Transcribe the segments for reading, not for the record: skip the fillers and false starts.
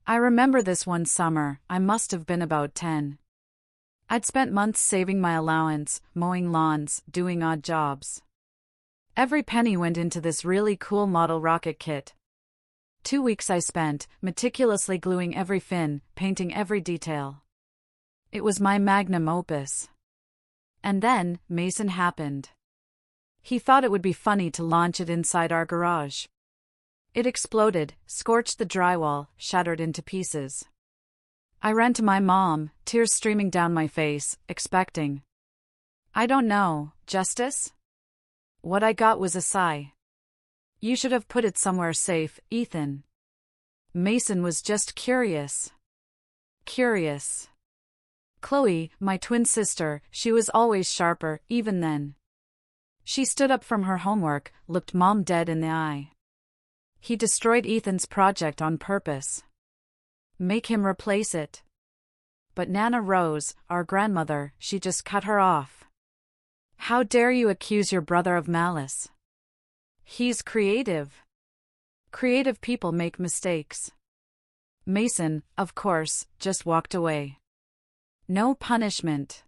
I remember this one summer, I must have been about 10. I'd spent months saving my allowance, mowing lawns, doing odd jobs. Every penny went into this really cool model rocket kit. 2 weeks I spent, meticulously gluing every fin, painting every detail. It was my magnum opus. And then, Mason happened. He thought it would be funny to launch it inside our garage. It exploded, scorched the drywall, shattered into pieces. I ran to my mom, tears streaming down my face, expecting, I don't know, justice? What I got was a sigh. You should have put it somewhere safe, Ethan. Mason was just curious. Curious. Chloe, my twin sister, she was always sharper, even then. She stood up from her homework, looked Mom dead in the eye. He destroyed Ethan's project on purpose. Make him replace it. But Nana Rose, our grandmother, she just cut her off. How dare you accuse your brother of malice? He's creative. Creative people make mistakes. Mason, of course, just walked away. No punishment.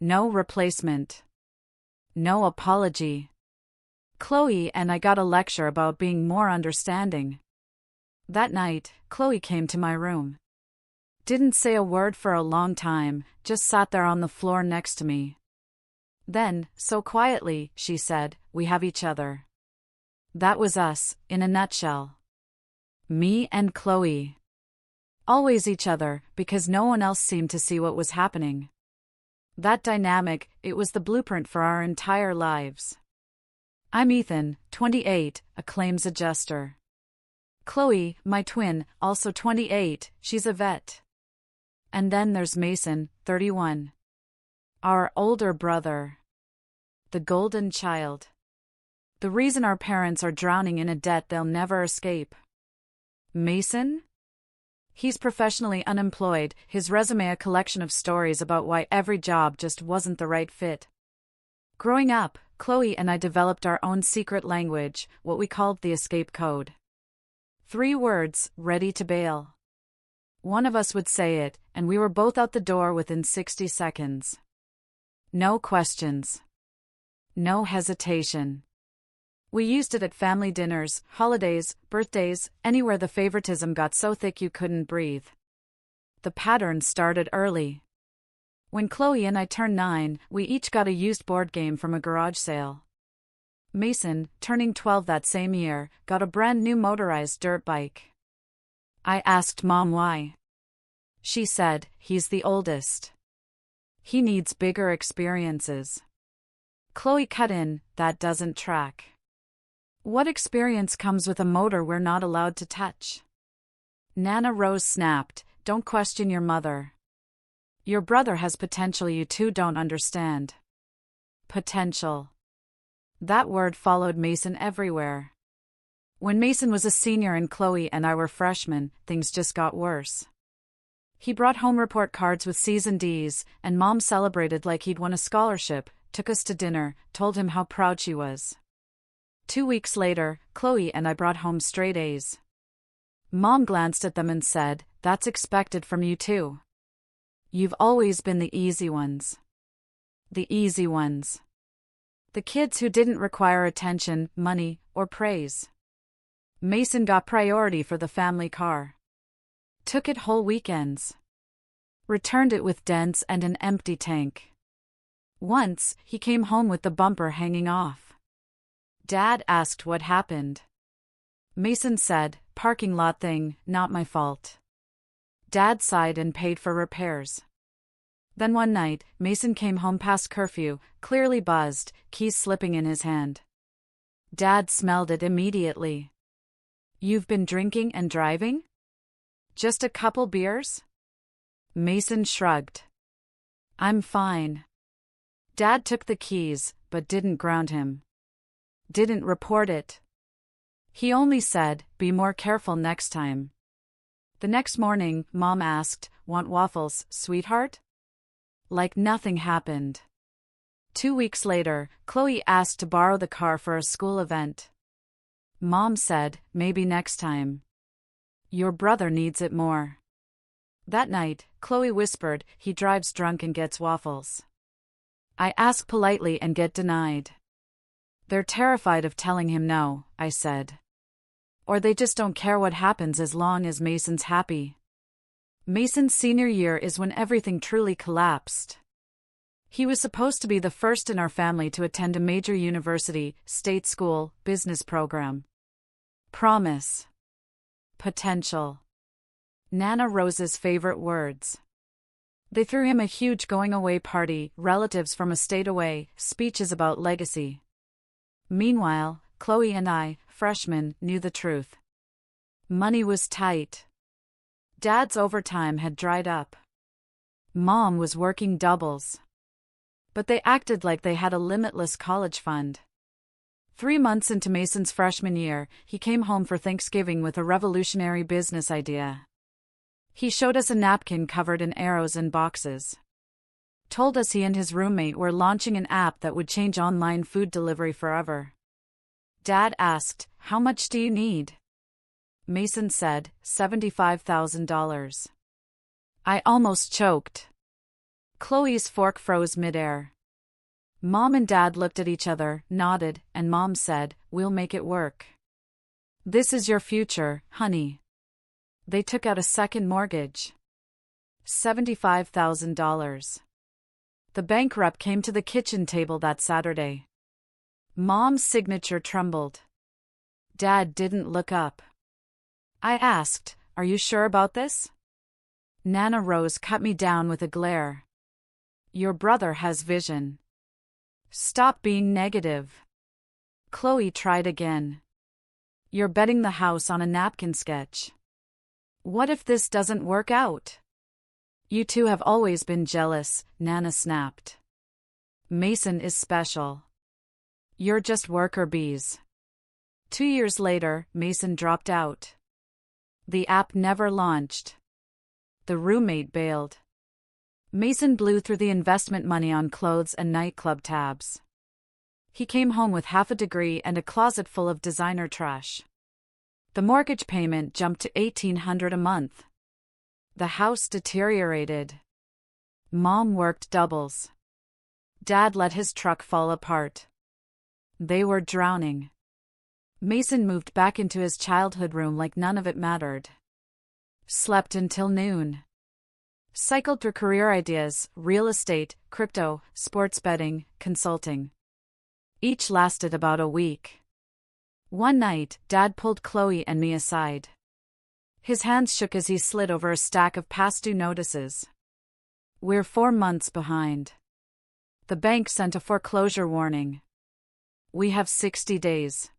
No replacement. No apology. Chloe and I got a lecture about being more understanding. That night, Chloe came to my room. Didn't say a word for a long time, just sat there on the floor next to me. Then, so quietly, she said, "We have each other." That was us, in a nutshell. Me and Chloe. Always each other, because no one else seemed to see what was happening. That dynamic, it was the blueprint for our entire lives. I'm Ethan, 28, a claims adjuster. Chloe, my twin, also 28, she's a vet. And then there's Mason, 31. Our older brother. The golden child. The reason our parents are drowning in a debt they'll never escape. Mason? He's professionally unemployed, his resume a collection of stories about why every job just wasn't the right fit. Growing up, Chloe and I developed our own secret language, what we called the escape code. 3 words, ready to bail. One of us would say it, and we were both out the door within 60 seconds. No questions. No hesitation. We used it at family dinners, holidays, birthdays, anywhere the favoritism got so thick you couldn't breathe. The pattern started early. When Chloe and I turned 9, we each got a used board game from a garage sale. Mason, turning 12 that same year, got a brand new motorized dirt bike. I asked Mom why. She said, he's the oldest. He needs bigger experiences. Chloe cut in, that doesn't track. What experience comes with a motor we're not allowed to touch? Nana Rose snapped, don't question your mother. Your brother has potential you two don't understand. Potential. That word followed Mason everywhere. When Mason was a senior and Chloe and I were freshmen, things just got worse. He brought home report cards with C's and D's, and Mom celebrated like he'd won a scholarship, took us to dinner, told him how proud she was. 2 weeks later, Chloe and I brought home straight A's. Mom glanced at them and said, that's expected from you too. You've always been the easy ones. The easy ones. The kids who didn't require attention, money, or praise. Mason got priority for the family car. Took it whole weekends. Returned it with dents and an empty tank. Once, he came home with the bumper hanging off. Dad asked what happened. Mason said, parking lot thing, not my fault. Dad sighed and paid for repairs. Then one night, Mason came home past curfew, clearly buzzed, keys slipping in his hand. Dad smelled it immediately. You've been drinking and driving? Just a couple beers? Mason shrugged. I'm fine. Dad took the keys, but didn't ground him. Didn't report it. He only said, be more careful next time. The next morning, Mom asked, want waffles, sweetheart? Like nothing happened. 2 weeks later, Chloe asked to borrow the car for a school event. Mom said, maybe next time. Your brother needs it more. That night, Chloe whispered, he drives drunk and gets waffles. I ask politely and get denied. They're terrified of telling him no, I said. Or they just don't care what happens as long as Mason's happy. Mason's senior year is when everything truly collapsed. He was supposed to be the first in our family to attend a major university, state school, business program. Promise. Potential. Nana Rose's favorite words. They threw him a huge going-away party, relatives from a state away, speeches about legacy. Meanwhile, Chloe and I, freshmen, knew the truth. Money was tight. Dad's overtime had dried up. Mom was working doubles. But they acted like they had a limitless college fund. 3 months into Mason's freshman year, he came home for Thanksgiving with a revolutionary business idea. He showed us a napkin covered in arrows and boxes. Told us he and his roommate were launching an app that would change online food delivery forever. Dad asked, "How much do you need?" Mason said, $75,000. I almost choked. Chloe's fork froze midair. Mom and Dad looked at each other, nodded, and Mom said, "We'll make it work. This is your future, honey." They took out a second mortgage. $75,000. The bank rep came to the kitchen table that Saturday. Mom's signature trembled. Dad didn't look up. I asked, "Are you sure about this?" Nana Rose cut me down with a glare. "Your brother has vision. Stop being negative." Chloe tried again. "You're betting the house on a napkin sketch. What if this doesn't work out?" "You two have always been jealous," Nana snapped. "Mason is special. You're just worker bees." 2 years later, Mason dropped out. The app never launched. The roommate bailed. Mason blew through the investment money on clothes and nightclub tabs. He came home with half a degree and a closet full of designer trash. The mortgage payment jumped to $1,800 a month. The house deteriorated. Mom worked doubles. Dad let his truck fall apart. They were drowning. Mason moved back into his childhood room like none of it mattered. Slept until noon. Cycled through career ideas, real estate, crypto, sports betting, consulting. Each lasted about a week. One night, Dad pulled Chloe and me aside. His hands shook as he slid over a stack of past due notices. "We're 4 months behind. The bank sent a foreclosure warning. We have 60 days.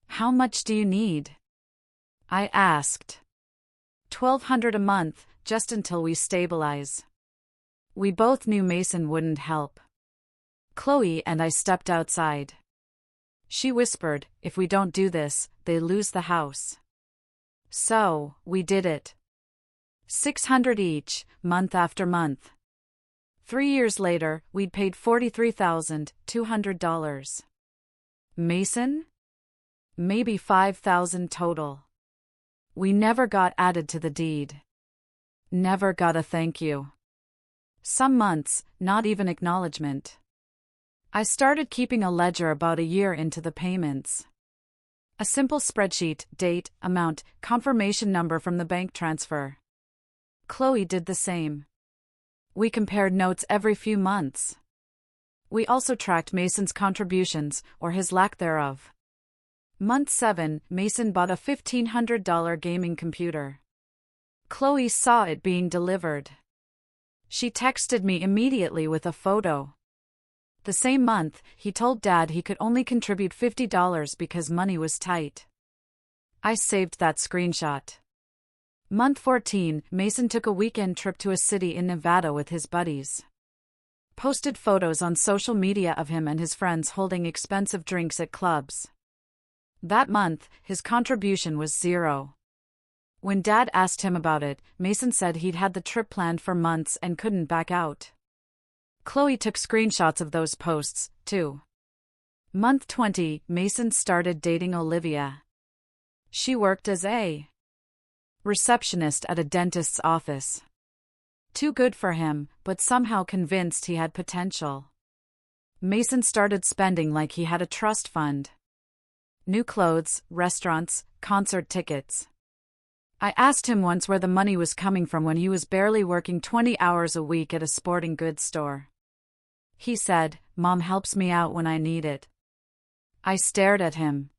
How much do you need?" I asked. $1,200 a month, just until we stabilize." We both knew Mason wouldn't help. Chloe and I stepped outside. She whispered, "If we don't do this, they lose the house." So, we did it. $600 each, month after month. 3 years later, we'd paid $43,200. Mason? Maybe $5,000 total. We never got added to the deed. Never got a thank you. Some months, not even acknowledgement. I started keeping a ledger about a year into the payments. A simple spreadsheet, date, amount, confirmation number from the bank transfer. Chloe did the same. We compared notes every few months. We also tracked Mason's contributions, or his lack thereof. Month 7, Mason bought a $1,500 gaming computer. Chloe saw it being delivered. She texted me immediately with a photo. The same month, he told Dad he could only contribute $50 because money was tight. I saved that screenshot. Month 14, Mason took a weekend trip to a city in Nevada with his buddies. Posted photos on social media of him and his friends holding expensive drinks at clubs. That month, his contribution was $0. When Dad asked him about it, Mason said he'd had the trip planned for months and couldn't back out. Chloe took screenshots of those posts, too. Month 20, Mason started dating Olivia. She worked as a receptionist at a dentist's office. Too good for him, but somehow convinced he had potential. Mason started spending like he had a trust fund. New clothes, restaurants, concert tickets. I asked him once where the money was coming from when he was barely working 20 hours a week at a sporting goods store. He said, "Mom helps me out when I need it." I stared at him.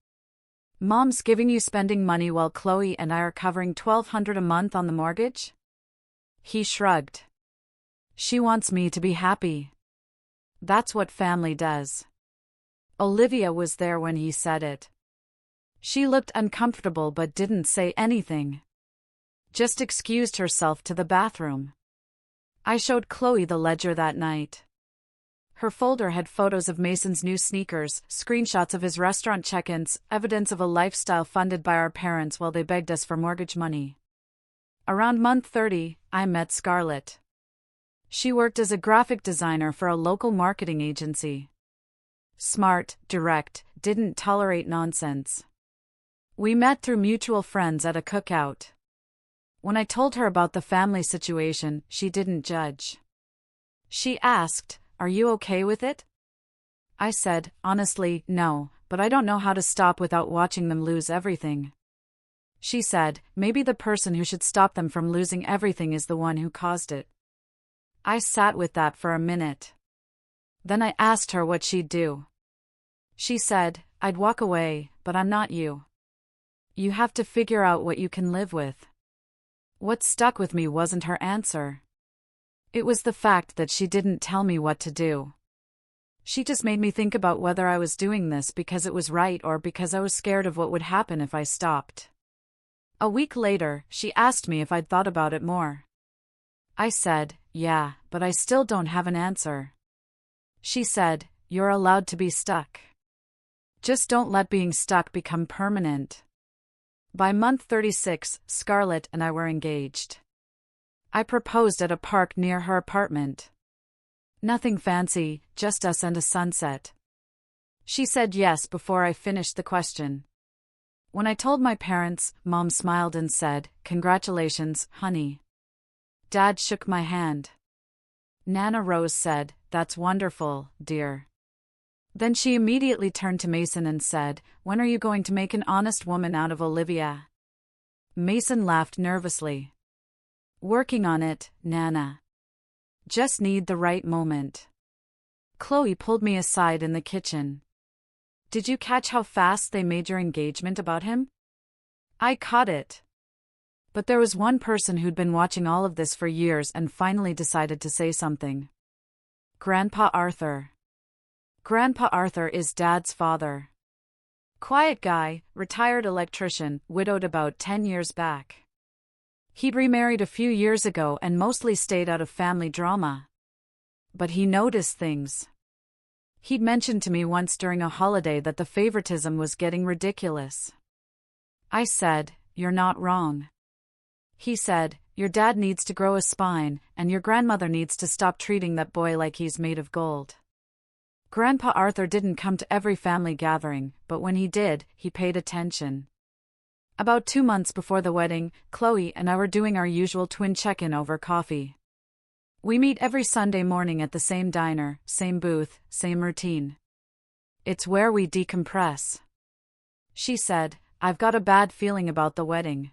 "Mom's giving you spending money while Chloe and I are covering $1,200 a month on the mortgage?" He shrugged. "She wants me to be happy. That's what family does." Olivia was there when he said it. She looked uncomfortable but didn't say anything. Just excused herself to the bathroom. I showed Chloe the ledger that night. Her folder had photos of Mason's new sneakers, screenshots of his restaurant check-ins, evidence of a lifestyle funded by our parents while they begged us for mortgage money. Around month 30, I met Scarlett. She worked as a graphic designer for a local marketing agency. Smart, direct, didn't tolerate nonsense. We met through mutual friends at a cookout. When I told her about the family situation, she didn't judge. She asked, "Are you okay with it?" I said, "Honestly, no, but I don't know how to stop without watching them lose everything." She said, "Maybe the person who should stop them from losing everything is the one who caused it." I sat with that for a minute. Then I asked her what she'd do. She said, "I'd walk away, but I'm not you. You have to figure out what you can live with." What stuck with me wasn't her answer. It was the fact that she didn't tell me what to do. She just made me think about whether I was doing this because it was right or because I was scared of what would happen if I stopped. A week later, she asked me if I'd thought about it more. I said, "Yeah, but I still don't have an answer." She said, "You're allowed to be stuck. Just don't let being stuck become permanent." By month 36, Scarlett and I were engaged. I proposed at a park near her apartment. Nothing fancy, just us and a sunset. She said yes before I finished the question. When I told my parents, Mom smiled and said, "Congratulations, honey." Dad shook my hand. Nana Rose said, "That's wonderful, dear." Then she immediately turned to Mason and said, "When are you going to make an honest woman out of Olivia?" Mason laughed nervously. "Working on it, Nana. Just need the right moment." Chloe pulled me aside in the kitchen. "Did you catch how fast they made your engagement about him?" I caught it. But there was one person who'd been watching all of this for years and finally decided to say something. Grandpa Arthur. Grandpa Arthur is Dad's father. Quiet guy, retired electrician, widowed about 10 years back. He'd remarried a few years ago and mostly stayed out of family drama. But he noticed things. He'd mentioned to me once during a holiday that the favoritism was getting ridiculous. I said, "You're not wrong." He said, "Your dad needs to grow a spine, and your grandmother needs to stop treating that boy like he's made of gold." Grandpa Arthur didn't come to every family gathering, but when he did, he paid attention. About 2 months before the wedding, Chloe and I were doing our usual twin check-in over coffee. We meet every Sunday morning at the same diner, same booth, same routine. It's where we decompress. She said, "I've got a bad feeling about the wedding.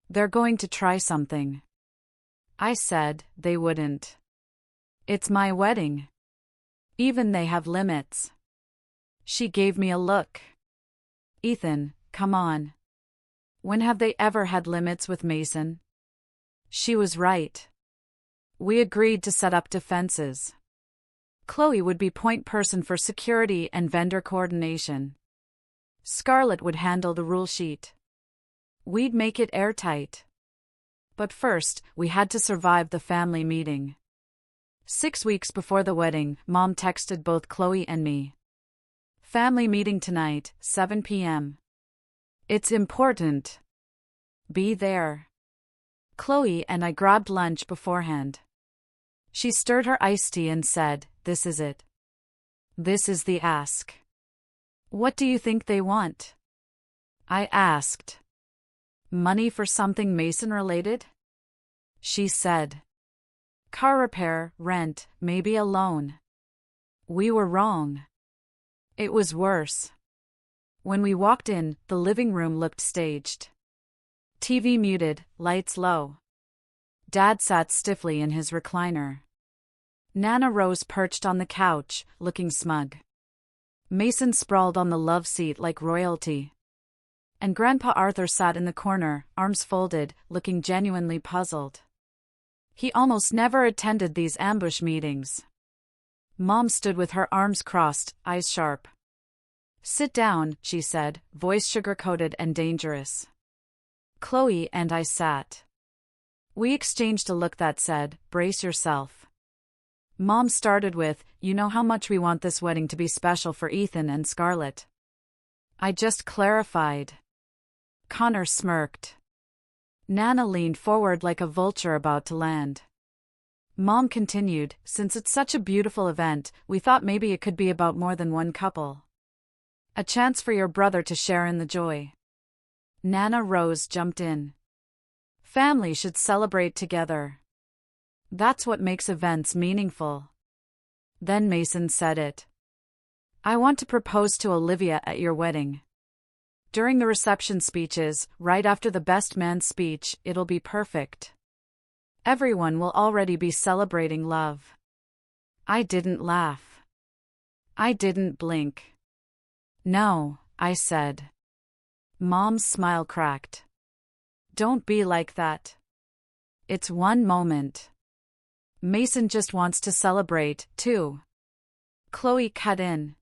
They're going to try something." I said, "They wouldn't. It's my wedding. Even they have limits." She gave me a look. "Ethan, come on. When have they ever had limits with Mason?" She was right. We agreed to set up defenses. Chloe would be point person for security and vendor coordination. Scarlett would handle the rule sheet. We'd make it airtight. But first, we had to survive the family meeting. 6 weeks before the wedding, Mom texted both Chloe and me. "Family meeting tonight, 7 p.m. It's important. Be there." Chloe and I grabbed lunch beforehand. She stirred her iced tea and said, "This is it. This is the ask. What do you think they want?" I asked. Money for something Mason-related? She said. Car repair, rent, maybe a loan. We were wrong. It was worse. When we walked in, the living room looked staged. TV muted, lights low. Dad sat stiffly in his recliner. Nana Rose perched on the couch, looking smug. Mason sprawled on the love seat like royalty. And Grandpa Arthur sat in the corner, arms folded, looking genuinely puzzled. He almost never attended these ambush meetings. Mom stood with her arms crossed, eyes sharp. Sit down, she said, voice sugar-coated and dangerous. Chloe and I sat. We exchanged a look that said, brace yourself. Mom started with, you know how much we want this wedding to be special for Ethan and Scarlett. I just clarified. Connor smirked. Nana leaned forward like a vulture about to land. Mom continued, since it's such a beautiful event, we thought maybe it could be about more than one couple. A chance for your brother to share in the joy. Nana Rose jumped in. Family should celebrate together. That's what makes events meaningful. Then Mason said it. I want to propose to Olivia at your wedding. During the reception speeches, right after the best man speech, it'll be perfect. Everyone will already be celebrating love. I didn't laugh. I didn't blink. No, I said. Mom's smile cracked. Don't be like that. It's one moment. Mason just wants to celebrate, too. Chloe cut in.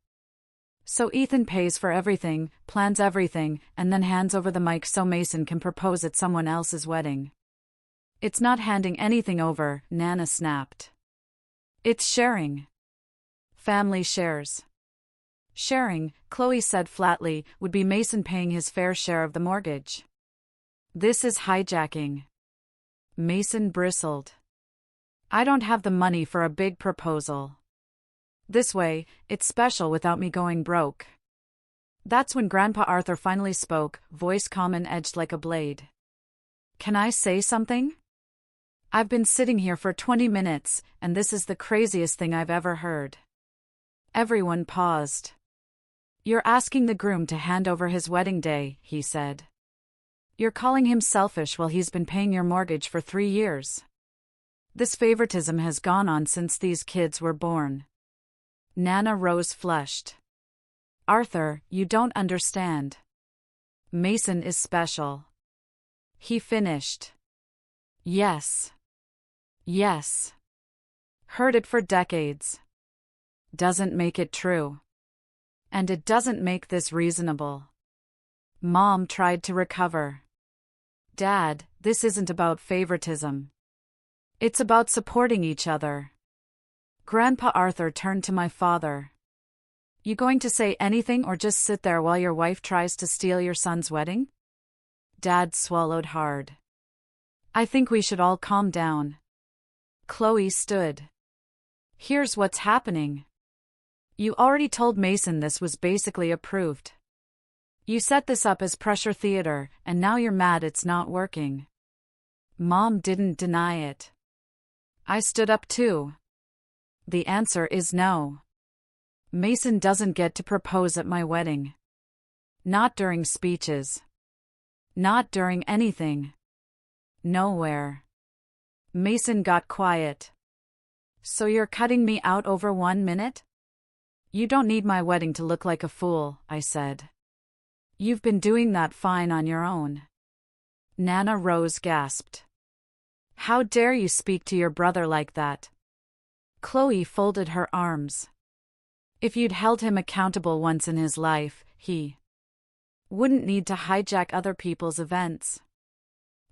So Ethan pays for everything, plans everything, and then hands over the mic so Mason can propose at someone else's wedding. It's not handing anything over, Nana snapped. It's sharing. Family shares. Sharing, Chloe said flatly, would be Mason paying his fair share of the mortgage. This is hijacking. Mason bristled. I don't have the money for a big proposal. This way, it's special without me going broke. That's when Grandpa Arthur finally spoke, voice calm and edged like a blade. Can I say something? I've been sitting here for 20 minutes, and this is the craziest thing I've ever heard. Everyone paused. You're asking the groom to hand over his wedding day, he said. You're calling him selfish while he's been paying your mortgage for 3 years. This favoritism has gone on since these kids were born. Nana Rose flushed. Arthur, you don't understand. Mason is special. He finished. Yes. Yes. Heard it for decades. Doesn't make it true. And it doesn't make this reasonable. Mom tried to recover. Dad, this isn't about favoritism. It's about supporting each other. Grandpa Arthur turned to my father. You going to say anything or just sit there while your wife tries to steal your son's wedding? Dad swallowed hard. I think we should all calm down. Chloe stood. Here's what's happening. You already told Mason this was basically approved. You set this up as pressure theater, and now you're mad it's not working. Mom didn't deny it. I stood up too. The answer is no. Mason doesn't get to propose at my wedding. Not during speeches. Not during anything. Nowhere. Mason got quiet. So you're cutting me out over 1 minute? You don't need my wedding to look like a fool, I said. You've been doing that fine on your own. Nana Rose gasped. How dare you speak to your brother like that? Chloe folded her arms. If you'd held him accountable once in his life, he wouldn't need to hijack other people's events.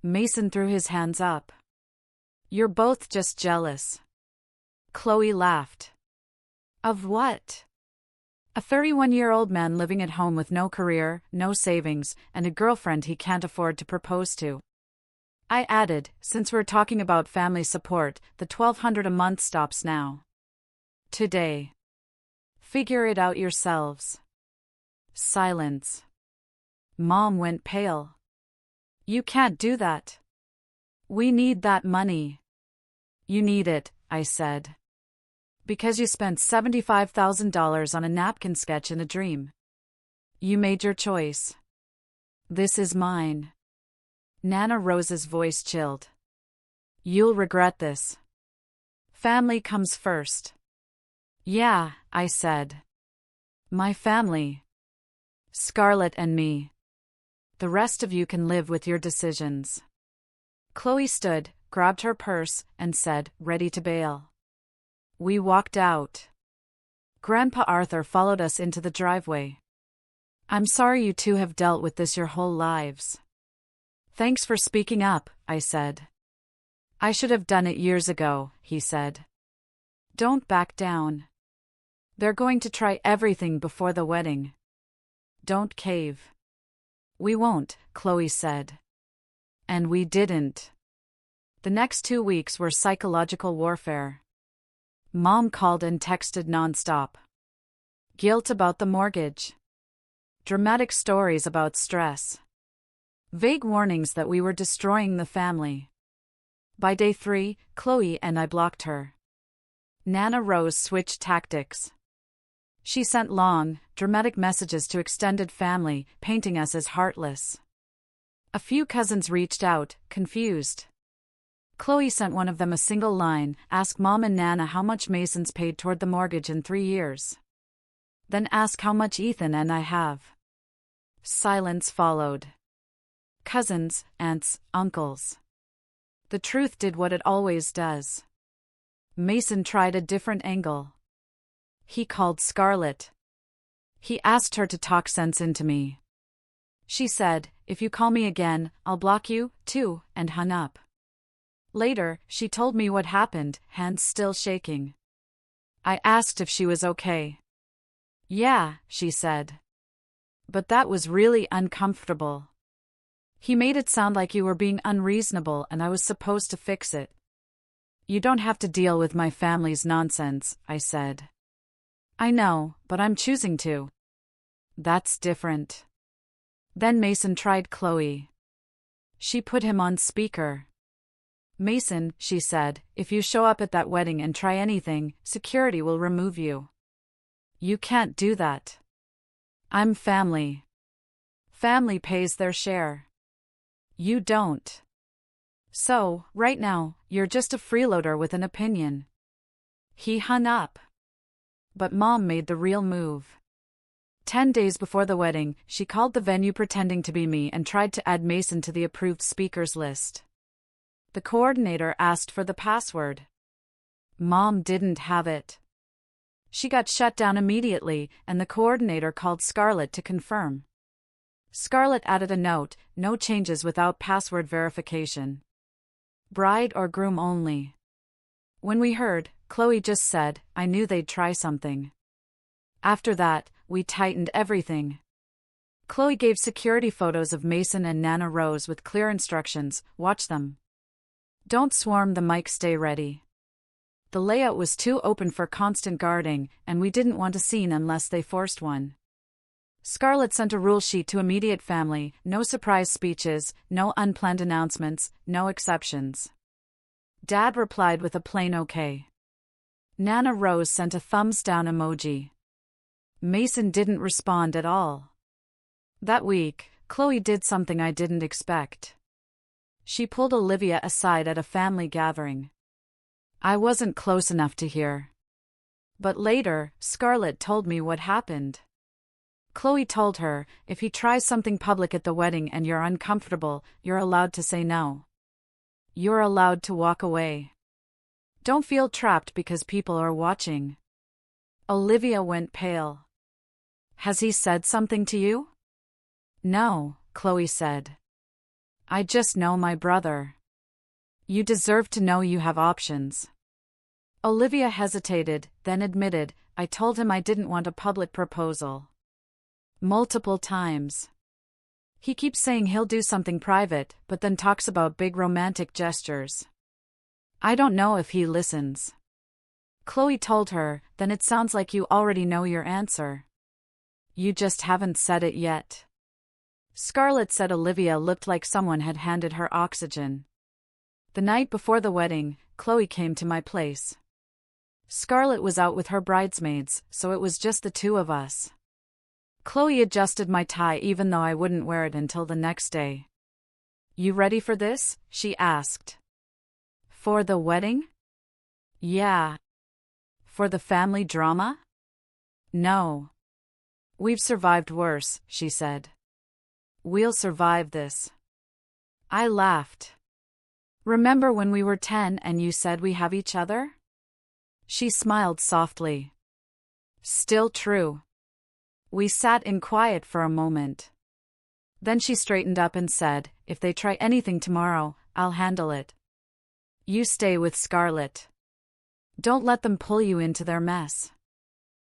Mason threw his hands up. You're both just jealous. Chloe laughed. Of what? A 31-year-old man living at home with no career, no savings, and a girlfriend he can't afford to propose to. I added, since we're talking about family support, the $1,200 a month stops now. Today. Figure it out yourselves. Silence. Mom went pale. You can't do that. We need that money. You need it, I said. Because you spent $75,000 on a napkin sketch in a dream. You made your choice. This is mine. Nana Rose's voice chilled. You'll regret this. Family comes first. Yeah, I said. My family. Scarlett and me. The rest of you can live with your decisions. Chloe stood, grabbed her purse, and said, ready to bail. We walked out. Grandpa Arthur followed us into the driveway. I'm sorry you two have dealt with this your whole lives. Thanks for speaking up, I said. I should have done it years ago, he said. Don't back down. They're going to try everything before the wedding. Don't cave. We won't, Chloe said. And we didn't. The next 2 weeks were psychological warfare. Mom called and texted nonstop. Guilt about the mortgage. Dramatic stories about stress. Vague warnings that we were destroying the family. By day 3, Chloe and I blocked her. Nana Rose switched tactics. She sent long, dramatic messages to extended family, painting us as heartless. A few cousins reached out, confused. Chloe sent one of them a single line, ask Mom and Nana how much Mason's paid toward the mortgage in 3 years. Then ask how much Ethan and I have. Silence followed. Cousins, aunts, uncles. The truth did what it always does. Mason tried a different angle. He called Scarlett. He asked her to talk sense into me. She said, if you call me again, I'll block you, too, and hung up. Later, she told me what happened, hands still shaking. I asked if she was okay. Yeah, she said. But that was really uncomfortable. He made it sound like you were being unreasonable and I was supposed to fix it. You don't have to deal with my family's nonsense, I said. I know, but I'm choosing to. That's different. Then Mason tried Chloe. She put him on speaker. Mason, she said, if you show up at that wedding and try anything, security will remove you. You can't do that. I'm family. Family pays their share. You don't. So, right now, you're just a freeloader with an opinion. He hung up. But Mom made the real move. 10 days before the wedding, she called the venue pretending to be me and tried to add Mason to the approved speakers list. The coordinator asked for the password. Mom didn't have it. She got shut down immediately, and the coordinator called Scarlett to confirm. Scarlett added a note, no changes without password verification. Bride or groom only. When we heard, Chloe just said, I knew they'd try something. After that, we tightened everything. Chloe gave security photos of Mason and Nana Rose with clear instructions, watch them. Don't swarm the mic, stay ready. The layout was too open for constant guarding, and we didn't want a scene unless they forced one. Scarlett sent a rule sheet to immediate family, no surprise speeches, no unplanned announcements, no exceptions. Dad replied with a plain okay. Nana Rose sent a thumbs down emoji. Mason didn't respond at all. That week, Chloe did something I didn't expect. She pulled Olivia aside at a family gathering. I wasn't close enough to hear. But later, Scarlett told me what happened. Chloe told her, if he tries something public at the wedding and you're uncomfortable, you're allowed to say no. You're allowed to walk away. Don't feel trapped because people are watching. Olivia went pale. Has he said something to you? No, Chloe said. I just know my brother. You deserve to know you have options. Olivia hesitated, then admitted, I told him I didn't want a public proposal. Multiple times. He keeps saying he'll do something private, but then talks about big romantic gestures. I don't know if he listens. Chloe told her, then it sounds like you already know your answer. You just haven't said it yet. Scarlett said Olivia looked like someone had handed her oxygen. The night before the wedding, Chloe came to my place. Scarlett was out with her bridesmaids, so it was just the two of us. Chloe adjusted my tie even though I wouldn't wear it until the next day. "You ready for this?" she asked. "For the wedding?" "Yeah." "For the family drama?" "No." "We've survived worse," she said. "We'll survive this." I laughed. "Remember when we were 10 and you said we have each other?" She smiled softly. "Still true." We sat in quiet for a moment. Then she straightened up and said, "If they try anything tomorrow, I'll handle it. You stay with Scarlett. Don't let them pull you into their mess."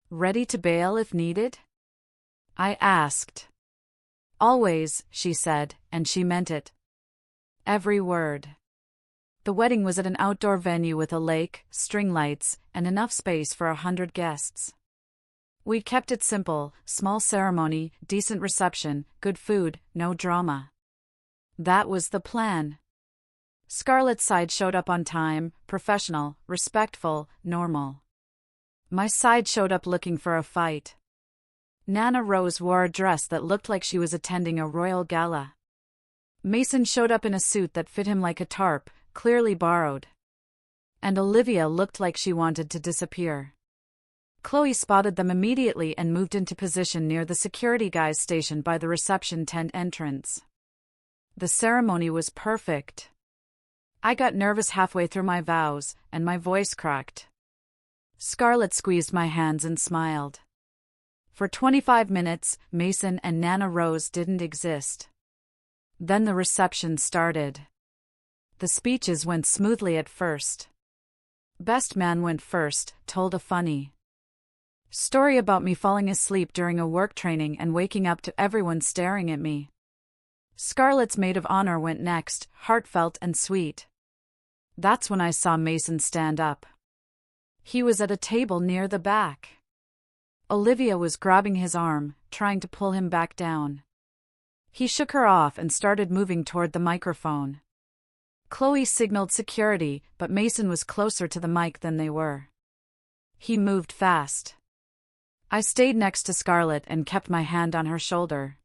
"Ready to bail if needed?" I asked. "Always," she said, and she meant it. Every word. The wedding was at an outdoor venue with a lake, string lights, and enough space for 100 guests. We kept it simple: small ceremony, decent reception, good food, no drama. That was the plan. Scarlett's side showed up on time, professional, respectful, normal. My side showed up looking for a fight. Nana Rose wore a dress that looked like she was attending a royal gala. Mason showed up in a suit that fit him like a tarp, clearly borrowed. And Olivia looked like she wanted to disappear. Chloe spotted them immediately and moved into position near the security guys stationed by the reception tent entrance. The ceremony was perfect. I got nervous halfway through my vows, and my voice cracked. Scarlett squeezed my hands and smiled. For 25 minutes, Mason and Nana Rose didn't exist. Then the reception started. The speeches went smoothly at first. Best man went first, told a funny story about me falling asleep during a work training and waking up to everyone staring at me. Scarlett's maid of honor went next, heartfelt and sweet. That's when I saw Mason stand up. He was at a table near the back. Olivia was grabbing his arm, trying to pull him back down. He shook her off and started moving toward the microphone. Chloe signaled security, but Mason was closer to the mic than they were. He moved fast. I stayed next to Scarlett and kept my hand on her shoulder.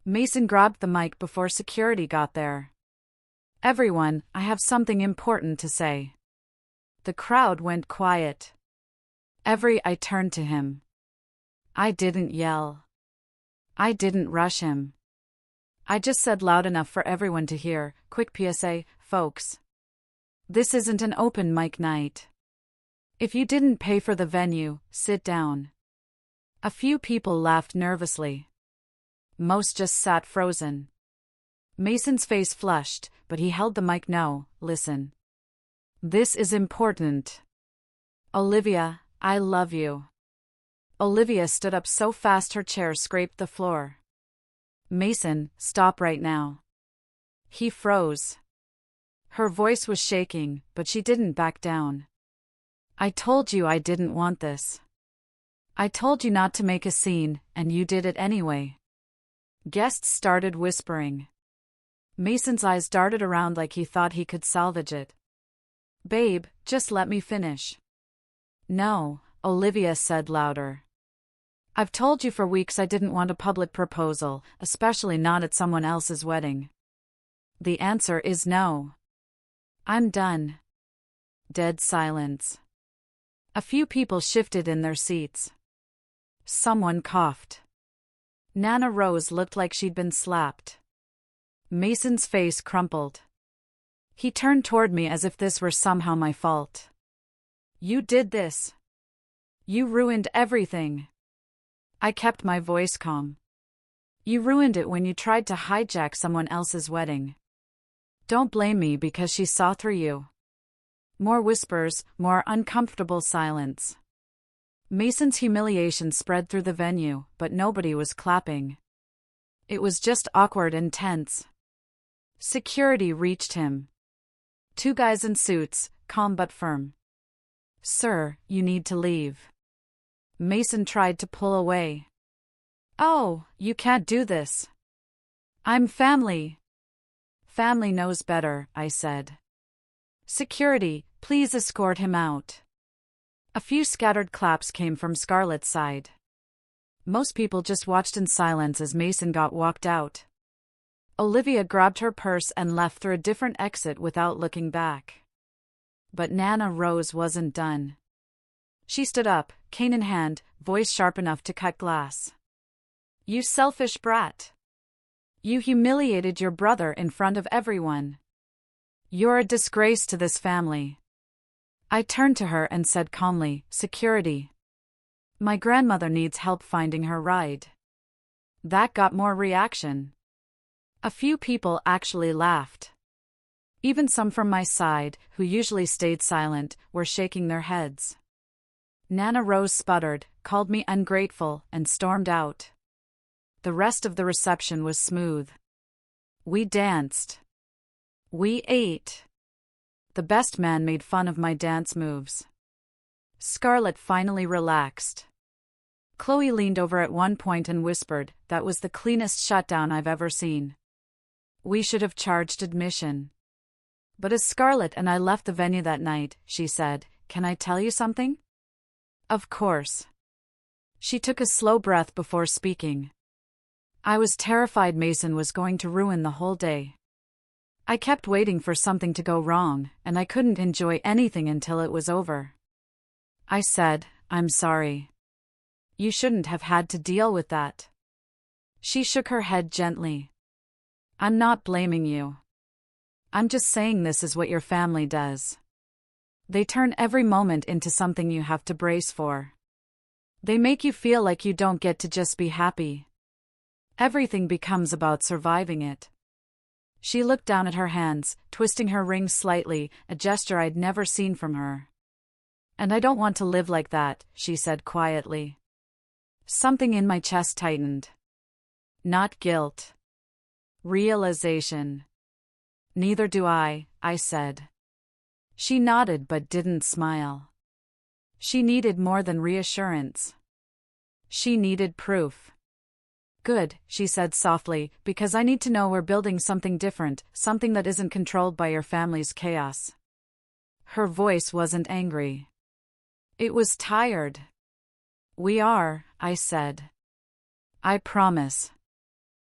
Mason grabbed the mic before security got there. "Everyone, I have something important to say." The crowd went quiet. I turned to him. I didn't yell. I didn't rush him. I just said loud enough for everyone to hear, "Quick PSA, folks. This isn't an open mic night. If you didn't pay for the venue, sit down." A few people laughed nervously. Most just sat frozen. Mason's face flushed, but he held the mic. "No, listen. This is important. Olivia, I love you." Olivia stood up so fast her chair scraped the floor. "Mason, stop right now." He froze. Her voice was shaking, but she didn't back down. "I told you I didn't want this. I told you not to make a scene, and you did it anyway." Guests started whispering. Mason's eyes darted around like he thought he could salvage it. "Babe, just let me finish." "No," Olivia said louder. "I've told you for weeks I didn't want a public proposal, especially not at someone else's wedding. The answer is no. I'm done." Dead silence. A few people shifted in their seats. Someone coughed. Nana Rose looked like she'd been slapped. Mason's face crumpled. He turned toward me as if this were somehow my fault. "You did this. You ruined everything." I kept my voice calm. "You ruined it when you tried to hijack someone else's wedding. Don't blame me because she saw through you." More whispers, more uncomfortable silence. Mason's humiliation spread through the venue, but nobody was clapping. It was just awkward and tense. Security reached him. Two guys in suits, calm but firm. "Sir, you need to leave." Mason tried to pull away. "Oh, you can't do this." I'm family. Family knows better, I said. Security, please escort him out. A few scattered claps came from Scarlett's side. Most people just watched in silence as Mason got walked out. Olivia grabbed her purse and left through a different exit without looking back. But Nana Rose wasn't done. She stood up, cane in hand, voice sharp enough to cut glass. You selfish brat. You humiliated your brother in front of everyone. You're a disgrace to this family. I turned to her and said calmly, Security. My grandmother needs help finding her ride. That got more reaction. A few people actually laughed. Even some from my side, who usually stayed silent, were shaking their heads. Nana Rose sputtered, called me ungrateful, and stormed out. The rest of the reception was smooth. We danced. We ate. The best man made fun of my dance moves. Scarlett finally relaxed. Chloe leaned over at one point and whispered, That was the cleanest shutdown I've ever seen. We should have charged admission. But as Scarlett and I left the venue that night, she said, Can I tell you something? Of course. She took a slow breath before speaking. I was terrified Mason was going to ruin the whole day. I kept waiting for something to go wrong, and I couldn't enjoy anything until it was over. I said, I'm sorry. You shouldn't have had to deal with that. She shook her head gently. I'm not blaming you. I'm just saying this is what your family does. They turn every moment into something you have to brace for. They make you feel like you don't get to just be happy. Everything becomes about surviving it. She looked down at her hands, twisting her rings slightly, a gesture I'd never seen from her. And I don't want to live like that, she said quietly. Something in my chest tightened. Not guilt. Realization. Neither do I said. She nodded but didn't smile. She needed more than reassurance. She needed proof. Good, she said softly, because I need to know we're building something different, something that isn't controlled by your family's chaos. Her voice wasn't angry. It was tired. We are, I said. I promise.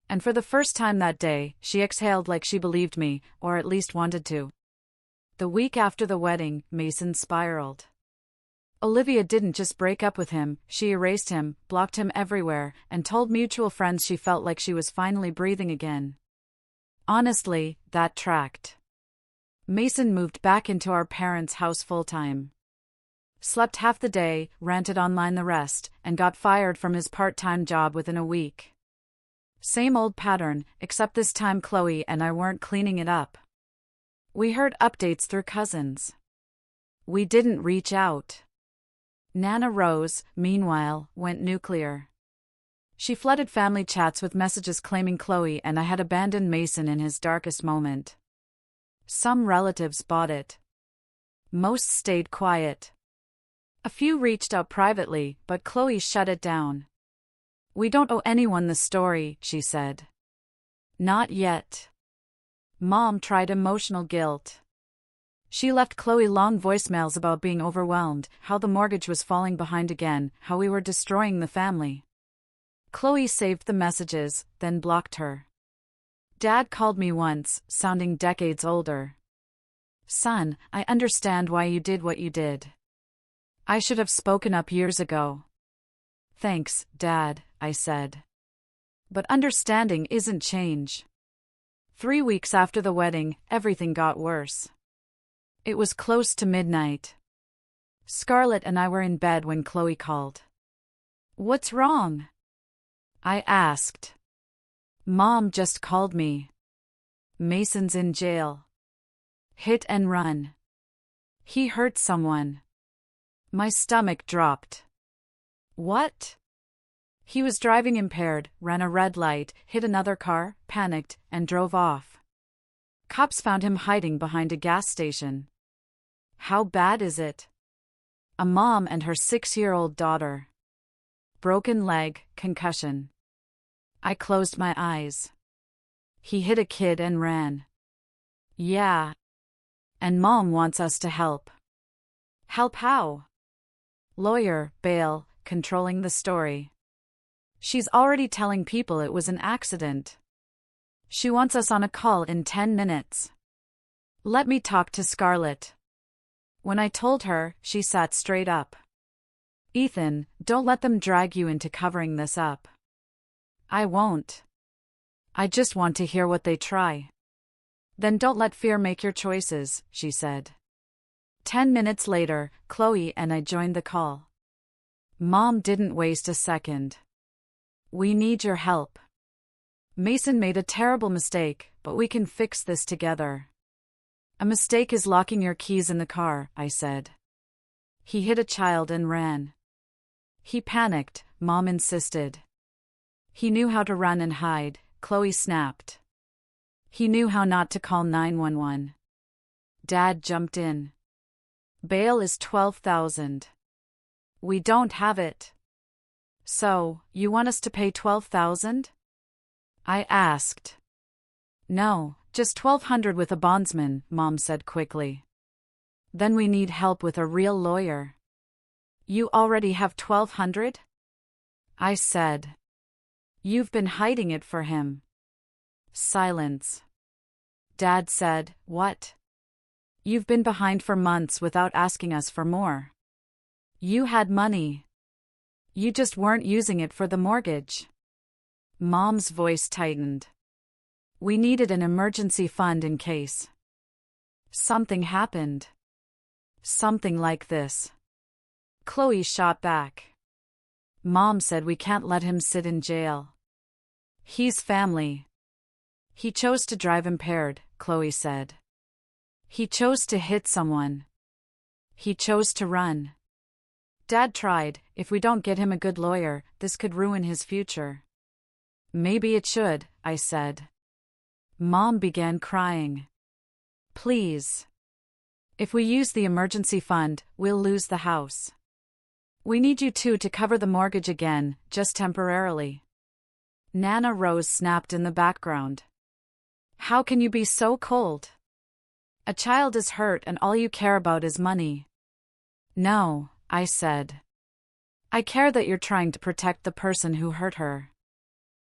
And for the first time that day, she exhaled like she believed me, or at least wanted to. The week after the wedding, Mason spiraled. Olivia didn't just break up with him, she erased him, blocked him everywhere, and told mutual friends she felt like she was finally breathing again. Honestly, that tracked. Mason moved back into our parents' house full-time. Slept half the day, rented online the rest, and got fired from his part-time job within a week. Same old pattern, except this time Chloe and I weren't cleaning it up. We heard updates through cousins. We didn't reach out. Nana Rose, meanwhile, went nuclear. She flooded family chats with messages claiming Chloe and I had abandoned Mason in his darkest moment. Some relatives bought it. Most stayed quiet. A few reached out privately, but Chloe shut it down. We don't owe anyone the story, she said. Not yet. Mom tried emotional guilt. She left Chloe long voicemails about being overwhelmed, how the mortgage was falling behind again, how we were destroying the family. Chloe saved the messages, then blocked her. Dad called me once, sounding decades older. Son, I understand why you did what you did. I should have spoken up years ago. Thanks, Dad, I said. But understanding isn't change. 3 weeks after the wedding, everything got worse. It was close to midnight. Scarlett and I were in bed when Chloe called. What's wrong? I asked. Mom just called me. Mason's in jail. Hit and run. He hurt someone. My stomach dropped. What? He was driving impaired, ran a red light, hit another car, panicked, and drove off. Cops found him hiding behind a gas station. How bad is it? A mom and her 6-year-old daughter. Broken leg, concussion. I closed my eyes. He hit a kid and ran. Yeah. And Mom wants us to help. Help how? Lawyer, bail, controlling the story. She's already telling people it was an accident. She wants us on a call in 10 minutes. Let me talk to Scarlett. When I told her, she sat straight up. Ethan, don't let them drag you into covering this up. I won't. I just want to hear what they try. Then don't let fear make your choices, she said. 10 minutes later, Chloe and I joined the call. Mom didn't waste a second. We need your help. Mason made a terrible mistake, but we can fix this together. A mistake is locking your keys in the car, I said. He hit a child and ran. He panicked, Mom insisted. He knew how to run and hide, Chloe snapped. He knew how not to call 911. Dad jumped in. Bail is $12,000. We don't have it. So, you want us to pay $12,000? I asked. No, just $1,200 with a bondsman, Mom said quickly. Then we need help with a real lawyer. You already have $1,200? I said. You've been hiding it for him. Silence. Dad said, what? You've been behind for months without asking us for more. You had money. You just weren't using it for the mortgage. Mom's voice tightened. We needed an emergency fund in case something happened. Something like this. Chloe shot back. Mom said we can't let him sit in jail. He's family. He chose to drive impaired, Chloe said. He chose to hit someone. He chose to run. Dad tried, if we don't get him a good lawyer, this could ruin his future. Maybe it should, I said. Mom began crying. Please. If we use the emergency fund, we'll lose the house. We need you two to cover the mortgage again, just temporarily. Nana Rose snapped in the background. How can you be so cold? A child is hurt and all you care about is money. No, I said. I care that you're trying to protect the person who hurt her.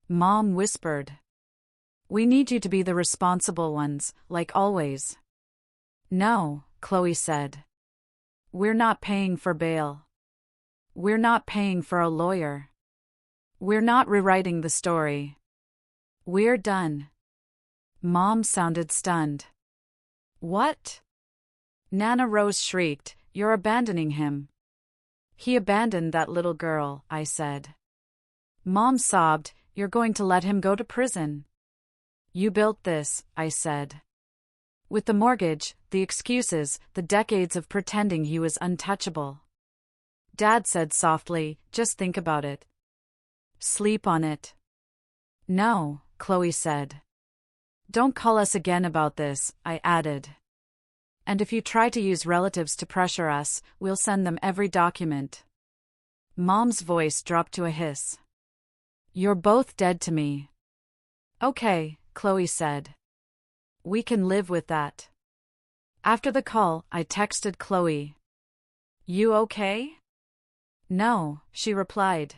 Mom whispered. We need you to be the responsible ones, like always. No, Chloe said. We're not paying for bail. We're not paying for a lawyer. We're not rewriting the story. We're done. Mom sounded stunned. What? Nana Rose shrieked, you're abandoning him. He abandoned that little girl, I said. Mom sobbed, you're going to let him go to prison. You built this, I said. With the mortgage, the excuses, the decades of pretending he was untouchable. Dad said softly, just think about it. Sleep on it. No, Chloe said. Don't call us again about this, I added. And if you try to use relatives to pressure us, we'll send them every document. Mom's voice dropped to a hiss. You're both dead to me. Okay, Chloe said. We can live with that. After the call, I texted Chloe. You okay? No, she replied.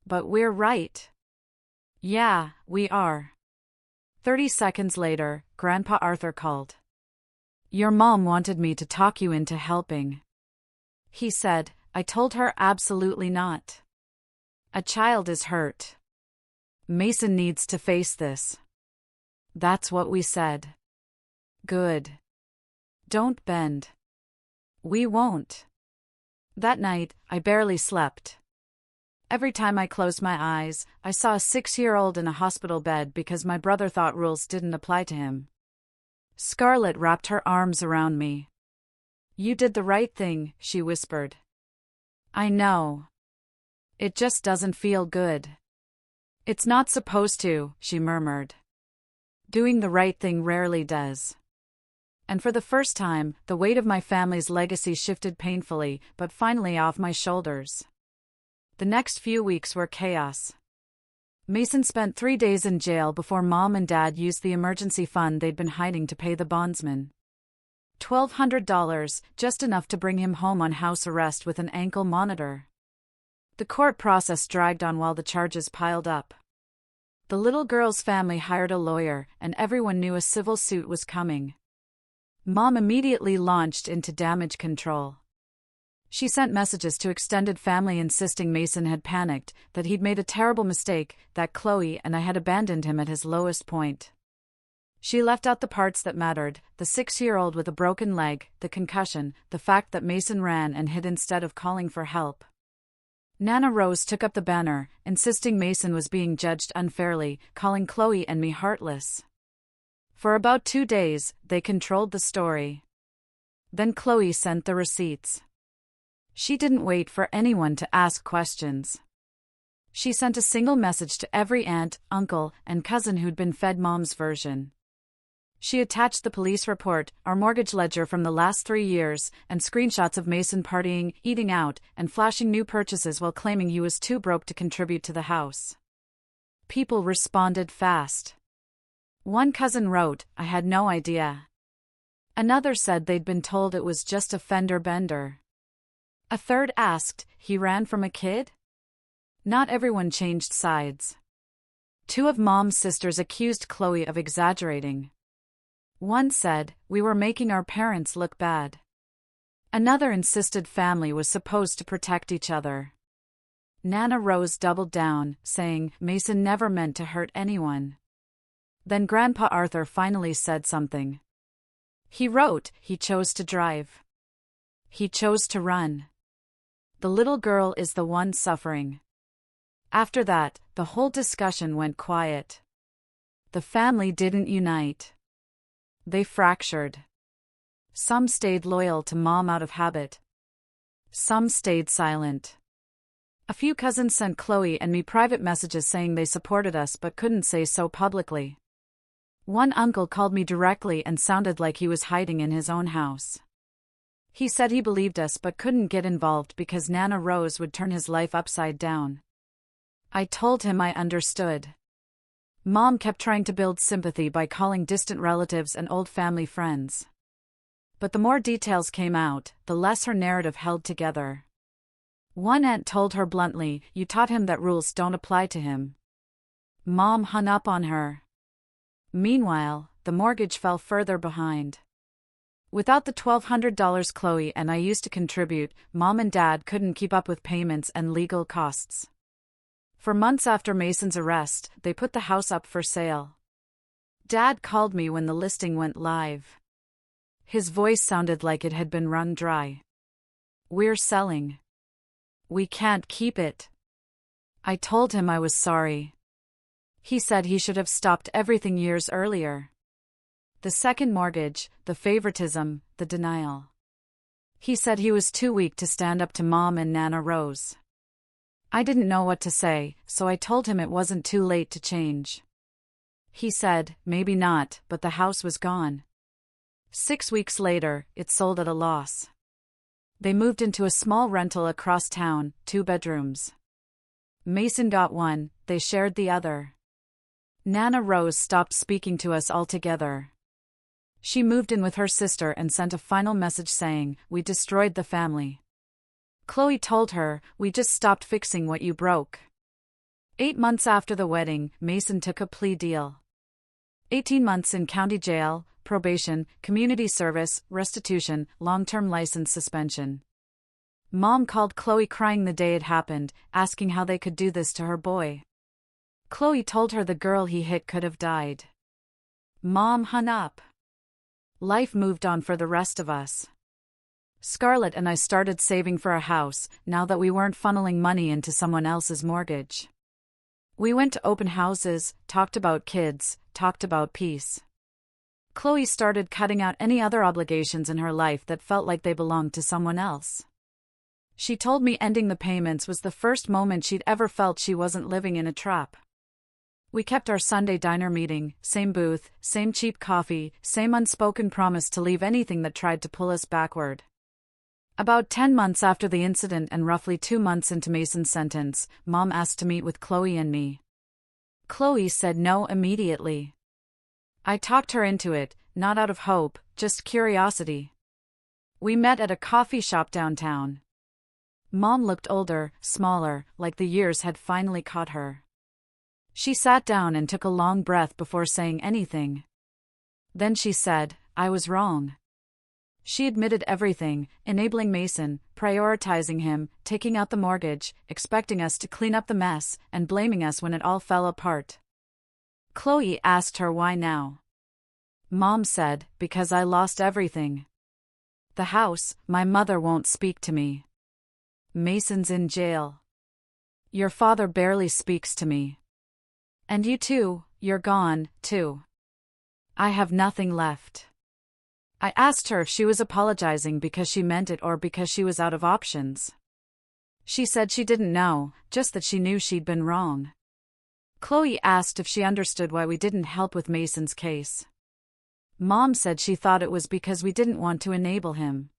But we're right. Yeah, we are. 30 seconds later, Grandpa Arthur called. Your mom wanted me to talk you into helping. He said, I told her absolutely not. A child is hurt. Mason needs to face this. That's what we said. Good. Don't bend. We won't. That night, I barely slept. Every time I closed my eyes, I saw a 6-year-old in a hospital bed because my brother thought rules didn't apply to him. Scarlett wrapped her arms around me. You did the right thing, she whispered. I know. It just doesn't feel good. It's not supposed to, she murmured. Doing the right thing rarely does. And for the first time, the weight of my family's legacy shifted painfully, but finally off my shoulders. The next few weeks were chaos. Mason spent 3 days in jail before Mom and Dad used the emergency fund they'd been hiding to pay the bondsman. $1,200, just enough to bring him home on house arrest with an ankle monitor. The court process dragged on while the charges piled up. The little girl's family hired a lawyer, and everyone knew a civil suit was coming. Mom immediately launched into damage control. She sent messages to extended family insisting Mason had panicked, that he'd made a terrible mistake, that Chloe and I had abandoned him at his lowest point. She left out the parts that mattered, the 6-year-old with a broken leg, the concussion, the fact that Mason ran and hid instead of calling for help. Nana Rose took up the banner, insisting Mason was being judged unfairly, calling Chloe and me heartless. For about 2 days, they controlled the story. Then Chloe sent the receipts. She didn't wait for anyone to ask questions. She sent a single message to every aunt, uncle, and cousin who'd been fed Mom's version. She attached the police report, our mortgage ledger from the last 3 years, and screenshots of Mason partying, eating out, and flashing new purchases while claiming he was too broke to contribute to the house. People responded fast. One cousin wrote, "I had no idea." Another said they'd been told it was just a fender bender. A third asked, "He ran from a kid?" Not everyone changed sides. 2 of Mom's sisters accused Chloe of exaggerating. One said, "We were making our parents look bad." Another insisted family was supposed to protect each other. Nana Rose doubled down, saying, "Mason never meant to hurt anyone." Then Grandpa Arthur finally said something. He wrote, "He chose to drive. He chose to run. The little girl is the one suffering." After that, the whole discussion went quiet. The family didn't unite. They fractured. Some stayed loyal to Mom out of habit. Some stayed silent. A few cousins sent Chloe and me private messages saying they supported us but couldn't say so publicly. One uncle called me directly and sounded like he was hiding in his own house. He said he believed us but couldn't get involved because Nana Rose would turn his life upside down. I told him I understood. Mom kept trying to build sympathy by calling distant relatives and old family friends. But the more details came out, the less her narrative held together. One aunt told her bluntly, "You taught him that rules don't apply to him." Mom hung up on her. Meanwhile, the mortgage fell further behind. Without the $1,200 Chloe and I used to contribute, Mom and Dad couldn't keep up with payments and legal costs. For months after Mason's arrest, they put the house up for sale. Dad called me when the listing went live. His voice sounded like it had been wrung dry. "We're selling. We can't keep it." I told him I was sorry. He said he should have stopped everything years earlier. The second mortgage, the favoritism, the denial. He said he was too weak to stand up to Mom and Nana Rose. I didn't know what to say, so I told him it wasn't too late to change. He said, "Maybe not," but the house was gone. 6 weeks later, it sold at a loss. They moved into a small rental across town, 2 bedrooms. Mason got one, they shared the other. Nana Rose stopped speaking to us altogether. She moved in with her sister and sent a final message saying, "We destroyed the family." Chloe told her, "We just stopped fixing what you broke." 8 months after the wedding, Mason took a plea deal. 18 months in county jail, probation, community service, restitution, long-term license suspension. Mom called Chloe crying the day it happened, asking how they could do this to her boy. Chloe told her the girl he hit could have died. Mom hung up. Life moved on for the rest of us. Scarlett and I started saving for a house, now that we weren't funneling money into someone else's mortgage. We went to open houses, talked about kids, talked about peace. Chloe started cutting out any other obligations in her life that felt like they belonged to someone else. She told me ending the payments was the first moment she'd ever felt she wasn't living in a trap. We kept our Sunday diner meeting, same booth, same cheap coffee, same unspoken promise to leave anything that tried to pull us backward. About 10 months after the incident and roughly 2 months into Mason's sentence, Mom asked to meet with Chloe and me. Chloe said no immediately. I talked her into it, not out of hope, just curiosity. We met at a coffee shop downtown. Mom looked older, smaller, like the years had finally caught her. She sat down and took a long breath before saying anything. Then she said, I was wrong. She admitted everything, enabling Mason, prioritizing him, taking out the mortgage, expecting us to clean up the mess, and blaming us when it all fell apart. Chloe asked her why now. Mom said, because I lost everything. The house, my mother won't speak to me. Mason's in jail. Your father barely speaks to me. And you too, you're gone, too. I have nothing left. I asked her if she was apologizing because she meant it or because she was out of options. She said she didn't know, just that she knew she'd been wrong. Chloe asked if she understood why we didn't help with Mason's case. Mom said she thought it was because we didn't want to enable him.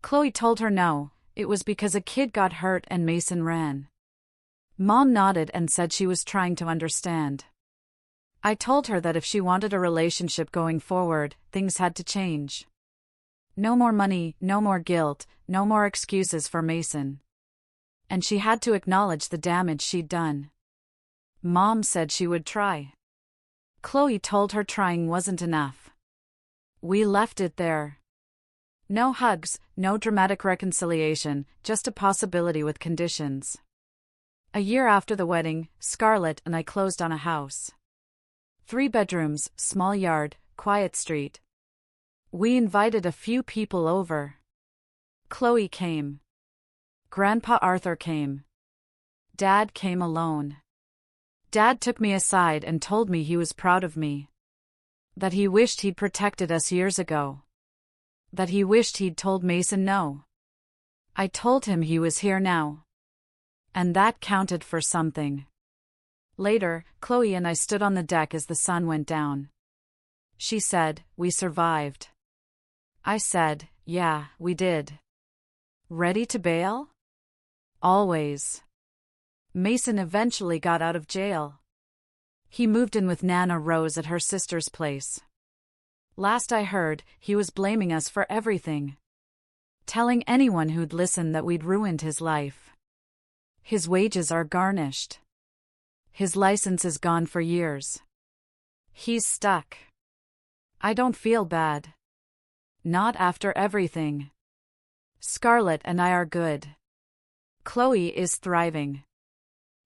Chloe told her no, it was because a kid got hurt and Mason ran. Mom nodded and said she was trying to understand. I told her that if she wanted a relationship going forward, things had to change. No more money, no more guilt, no more excuses for Mason. And she had to acknowledge the damage she'd done. Mom said she would try. Chloe told her trying wasn't enough. We left it there. No hugs, no dramatic reconciliation, just a possibility with conditions. A year after the wedding, Scarlett and I closed on a house. 3 bedrooms, small yard, quiet street. We invited a few people over. Chloe came. Grandpa Arthur came. Dad came alone. Dad took me aside and told me he was proud of me. That he wished he'd protected us years ago. That he wished he'd told Mason no. I told him he was here now. And that counted for something. Later, Chloe and I stood on the deck as the sun went down. She said, we survived. I said, yeah, we did. Ready to bail? Always. Mason eventually got out of jail. He moved in with Nana Rose at her sister's place. Last I heard, he was blaming us for everything. Telling anyone who'd listen that we'd ruined his life. His wages are garnished. His license is gone for years. He's stuck. I don't feel bad. Not after everything. Scarlett and I are good. Chloe is thriving.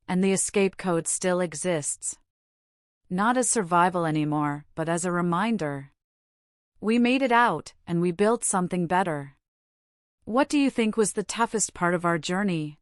And the escape code still exists. Not as survival anymore, but as a reminder. We made it out, and we built something better. What do you think was the toughest part of our journey?